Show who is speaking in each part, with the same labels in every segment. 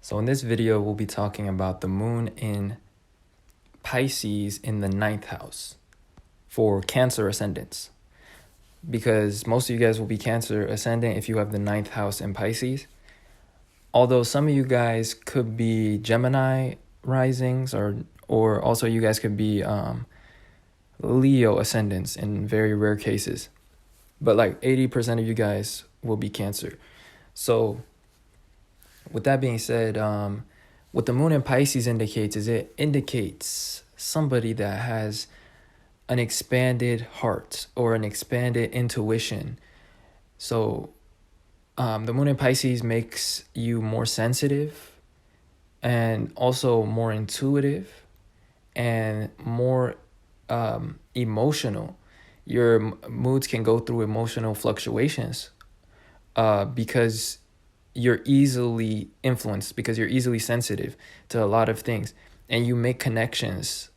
Speaker 1: So in this video, we'll be talking about the moon in Pisces in the 9th house for Cancer ascendants. Because most of you guys will be Cancer ascendant if you have the 9th house in Pisces. Although some of you guys could be Gemini risings or also you guys could be Leo ascendants in very rare cases. But like 80% of you guys will be Cancer. So with that being said, what the moon in Pisces indicates is it indicates somebody that has an expanded heart or an expanded intuition. So the moon in Pisces makes you more sensitive and also more intuitive and more emotional. Your moods can go through emotional fluctuations because you're easily influenced, because you're easily sensitive to a lot of things and you make connections.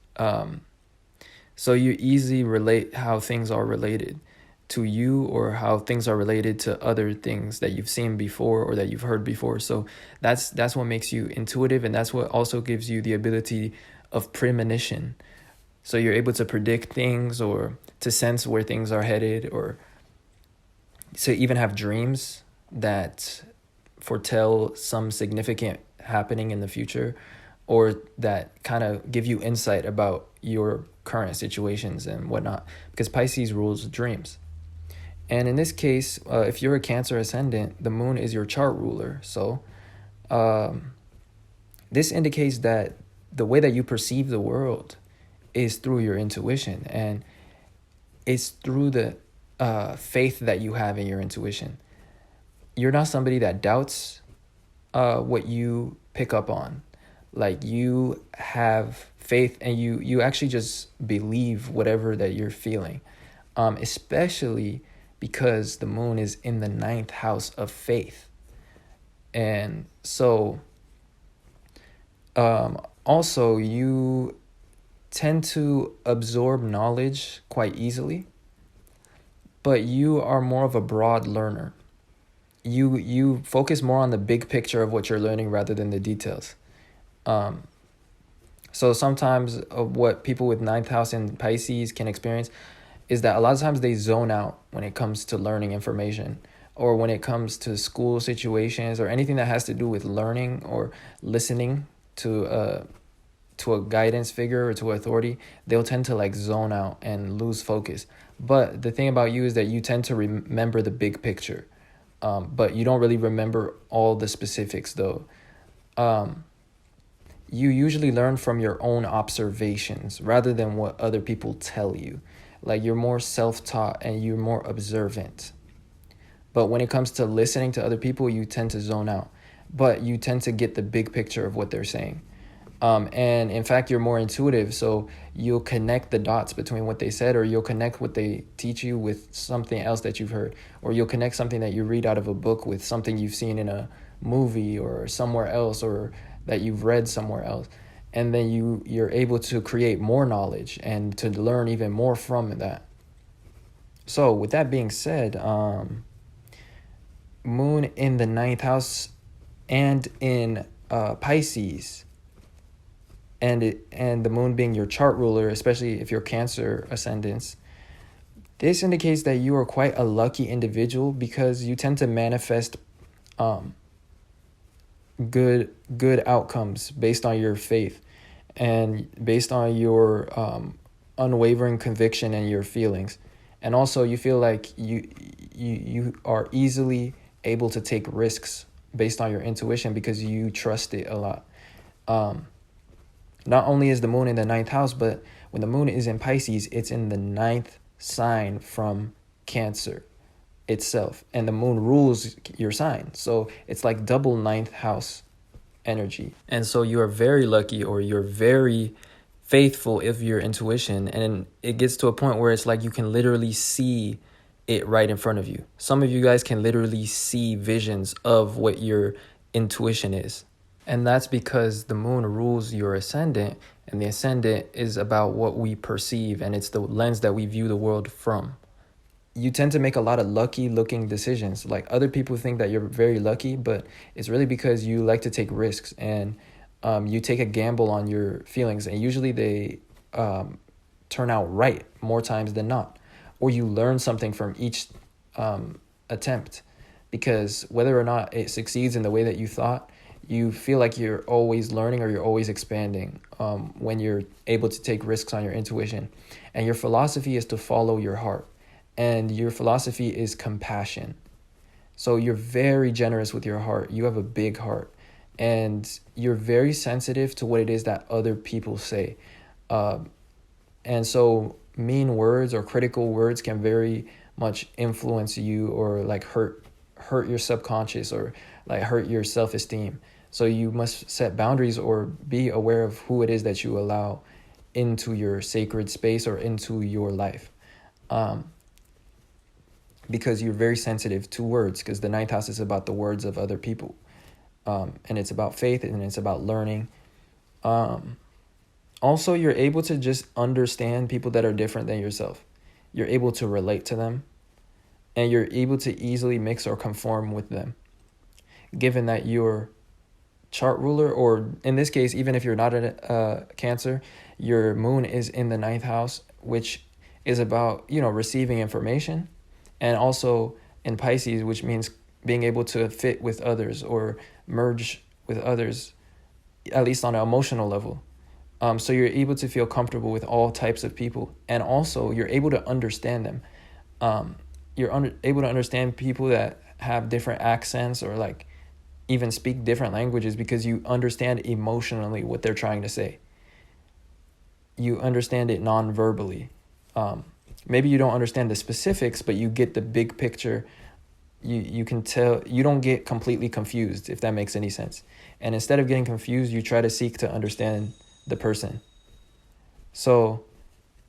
Speaker 1: So you easily relate how things are related to you or how things are related to other things that you've seen before or that you've heard before. So that's what makes you intuitive, and that's what also gives you the ability of premonition. So you're able to predict things or to sense where things are headed, or to even have dreams that foretell some significant happening in the future, or that kind of give you insight about your current situations and whatnot, because Pisces rules dreams. And in this case, if you're a Cancer ascendant, the moon is your chart ruler. So this indicates that the way that you perceive the world is through your intuition, and it's through the faith that you have in your intuition. You're not somebody that doubts what you pick up on. Like, you have faith and you actually just believe whatever that you're feeling, especially because the moon is in the 9th house of faith. And so also you tend to absorb knowledge quite easily, but you are more of a broad learner. You focus more on the big picture of what you're learning rather than the details. So sometimes what people with 9th house in Pisces can experience is that a lot of times they zone out when it comes to learning information, or when it comes to school situations or anything that has to do with learning or listening to a guidance figure or to authority. They'll tend to like zone out and lose focus. But the thing about you is that you tend to remember the big picture. But you don't really remember all the specifics though. You usually learn from your own observations rather than what other people tell you. Like, you're more self-taught and you're more observant. But when it comes to listening to other people, you tend to zone out. But you tend to get the big picture of what they're saying. And in fact, you're more intuitive, so you'll connect the dots between what they said, or you'll connect what they teach you with something else that you've heard, or you'll connect something that you read out of a book with something you've seen in a movie or somewhere else, or that you've read somewhere else. And then you're able to create more knowledge and to learn even more from that. So with that being said, moon in the 9th house and in Pisces, and the moon being your chart ruler, especially if you're Cancer ascendants, this indicates that you are quite a lucky individual, because you tend to manifest good outcomes based on your faith and based on your unwavering conviction and your feelings. And also you feel like you are easily able to take risks based on your intuition because you trust it a lot. Not only is the moon in the 9th house, but when the moon is in Pisces, it's in the 9th sign from Cancer itself. And the moon rules your sign. So it's like double 9th house energy. And so you are very lucky, or you're very faithful of your intuition. And it gets to a point where it's like you can literally see it right in front of you. Some of you guys can literally see visions of what your intuition is. And that's because the moon rules your ascendant, and the ascendant is about what we perceive, and it's the lens that we view the world from. you tend to make a lot of lucky looking decisions. Like other people think that you're very lucky, but it's really because you like to take risks, and you take a gamble on your feelings, and usually they turn out right more times than not, or you learn something from each attempt, because whether or not it succeeds in the way that you thought, you feel like you're always learning or you're always expanding when you're able to take risks on your intuition. And your philosophy is to follow your heart, and your philosophy is compassion. So you're very generous with your heart. You have a big heart, and you're very sensitive to what it is that other people say. And so mean words or critical words can very much influence you, or like hurt your subconscious, or like hurt your self-esteem. So you must set boundaries or be aware of who it is that you allow into your sacred space or into your life. Because you're very sensitive to words, because the ninth house is about the words of other people. And it's about faith, and it's about learning. Also, you're able to just understand people that are different than yourself. You're able to relate to them, and you're able to easily mix or conform with them. Given that your chart ruler, or in this case, even if you're not a Cancer, your moon is in the ninth house, which is about, receiving information, and also in Pisces, which means being able to fit with others or merge with others, at least on an emotional level. So you're able to feel comfortable with all types of people, and also you're able to understand them. You're able to understand people that have different accents, or like even speak different languages, because you understand emotionally what they're trying to say. You understand it non-verbally. Maybe you don't understand the specifics, but you get the big picture. You can tell, you don't get completely confused, if that makes any sense. And instead of getting confused, you try to seek to understand the person. So,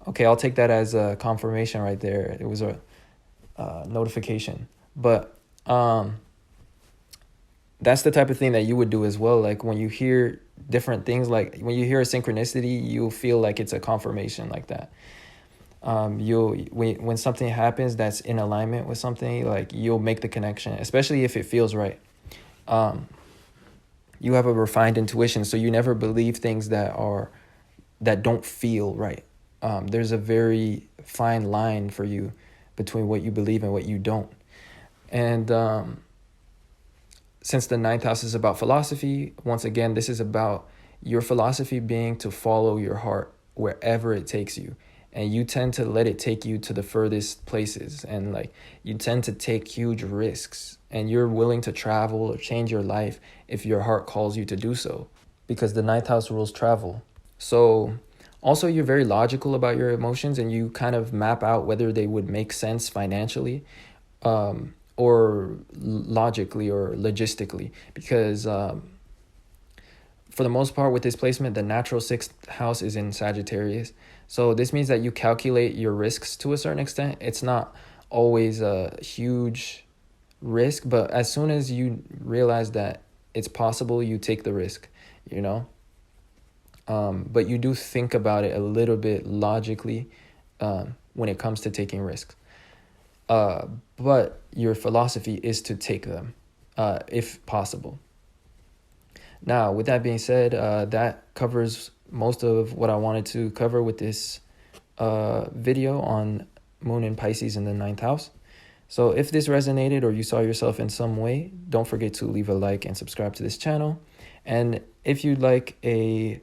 Speaker 1: okay, I'll take that as a confirmation right there. It was a notification. But that's the type of thing that you would do as well. Like when you hear different things, like when you hear a synchronicity, you'll feel like it's a confirmation like that. When something happens that's in alignment with something, like you'll make the connection, especially if it feels right. You have a refined intuition, so you never believe things that don't feel right. There's a very fine line for you between what you believe and what you don't. And since the ninth house is about philosophy, once again, this is about your philosophy being to follow your heart wherever it takes you. And you tend to let it take you to the furthest places, and like you tend to take huge risks, and you're willing to travel or change your life if your heart calls you to do so, because the ninth house rules travel. So also, you're very logical about your emotions, and you kind of map out whether they would make sense financially, or logically or logistically, because for the most part with this placement, the natural sixth house is in Sagittarius. So this means that you calculate your risks to a certain extent. It's not always a huge risk, but as soon as you realize that it's possible, you take the risk, But you do think about it a little bit logically when it comes to taking risks. But your philosophy is to take them, if possible. Now, with that being said, that covers most of what I wanted to cover with this video on Moon in Pisces in the ninth house. So if this resonated or you saw yourself in some way, don't forget to leave a like and subscribe to this channel. And if you'd like a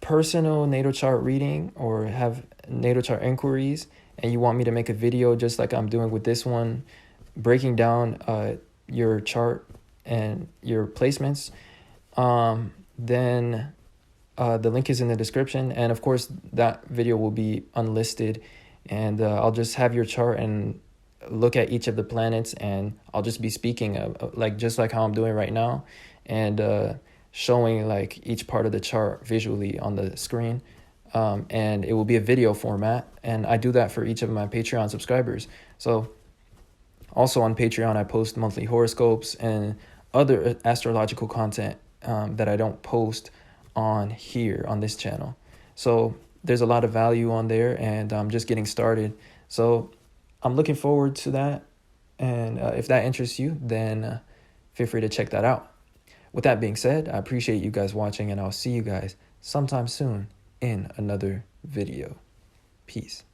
Speaker 1: personal natal chart reading or have natal chart inquiries, and you want me to make a video just like I'm doing with this one, breaking down your chart and your placements, then the link is in the description. And of course, that video will be unlisted, and I'll just have your chart and look at each of the planets, and I'll just be speaking just like how I'm doing right now, and showing like each part of the chart visually on the screen. And it will be a video format, and I do that for each of my Patreon subscribers. So also on Patreon, I post monthly horoscopes and other astrological content that I don't post on here on this channel. So there's a lot of value on there, and I'm just getting started. So I'm looking forward to that. And if that interests you, then feel free to check that out. With that being said, I appreciate you guys watching, and I'll see you guys sometime soon in another video. Peace.